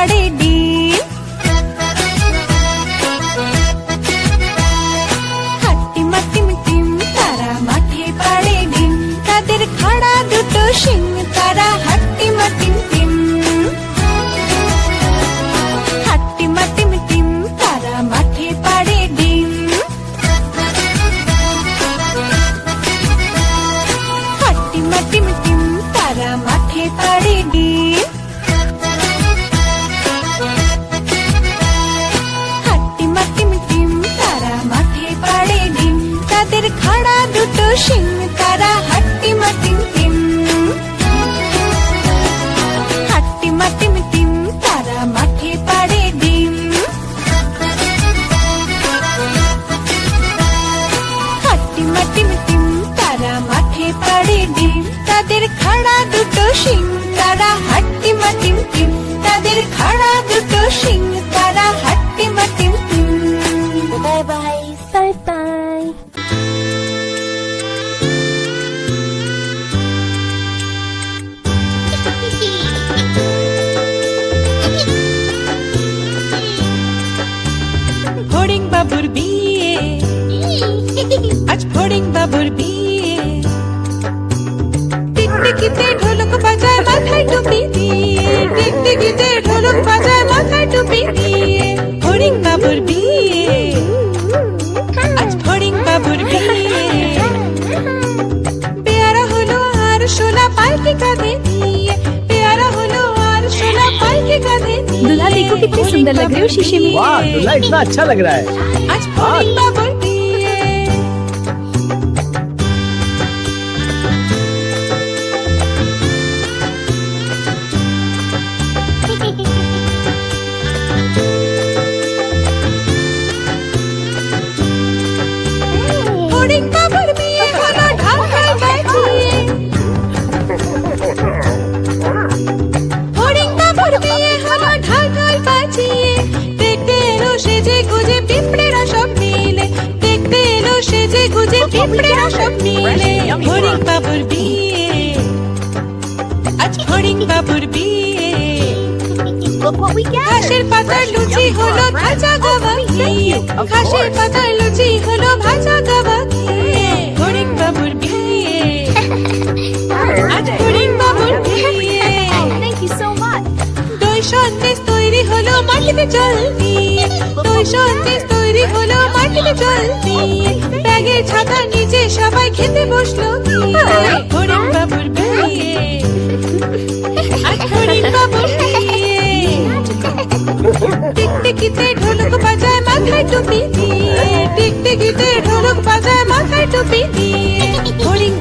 পাড়ে ডিম। হাট্টিমা টিম টিম তারা মাঠে পাড়ে ডিম, তাদের খাড়া দুটো শিং, তারা হাট্টিমা টিম টিম। হাট্টিমা টিম টিম তারা মাঠে পাড়ে ডিম। হাট্টিমা টিম টিম তারা মাঠে পাড়ে ডিম। হাট্টিমা টিম টিম তারা মাঠে পাড়ে ডিম, তাদের খাড়া দুটো শিং, তারা হাট্টিমা টিম টিম। হাট্টিমা টিম টিম তারা মাঠে পাড়ে ডিম। হাট্টিমা টিম টিম তারা মাঠে পাড়ে ডিম, তাদের খাড়া দুটো শিং, তারা হাট্টিমা টিম টিম। তাদের খাড়া দুটো শিং, তারা হাট্টিমা টিম টিম। Bye bye, bye bye. ফড়িং বাবুর বিয়ে, আজ ফড়িং বাবুর বিয়ে। টিকটিকিতে ঢোলক বাজায় মাথায় টুপি দিয়ে, টিকটিকিতে ঢোলক বাজায় মাথায় টুপি দিয়ে। ফড়িং বাবুর বিয়ে, আজ ফড়িং বাবুর বিয়ে। পেয়ারা হলো আর শোলা পালকি কাঁধে নিয়ে, পেয়ারা হলো আর शोला पालकी कांधे निये। दूल्हा देखो कितनी सुंदर लग रही हो शीशे में। वाह, दूल्हा इतना अच्छा लग रहा है। आज फड़िंग बाबुर बिये। फड़िंग बाबुर बिये हलो ढाकाय बाजिए। फड़िंग बाबुर बिये हलो ढाकाय बाजिए। देखते एलो सेजे गुजे पिंपड़ेरा सब मिले, देखते एलो सेजे गुजे पिंपड़ेरा सब मिले। फड़िंग बाबुर बिये, आज फड़िंग बाबुर बिये। ঘাসের পাতার লুচি হলো ভাজা গাওয়া খেয়ে, ঘাসের পাতার লুচি হলো ভাজা গাওয়া খেয়ে। ফড়িং বাবুর বিয়ে, আজ ফড়িং বাবুর বিয়ে। Thank you so much. দই সন্দেশ তৈরি হলো মাটিতে জল দিয়ে, দই সন্দেশ তৈরি হলো মাটিতে জল দিয়ে। ব্যাগের ছাতার নিচে সবাই খেতে বসলো গিয়ে। ফড়িং বাবুর বিয়ে, আজ ফড়িং বাবুর বিয়ে। টিকটিকিতে ঢোলক বাজায় মাথায় টুপি দিয়ে, টিকটিকিতে ঢোলক বাজায় মাথায় টুপি দিয়ে। ফড়িং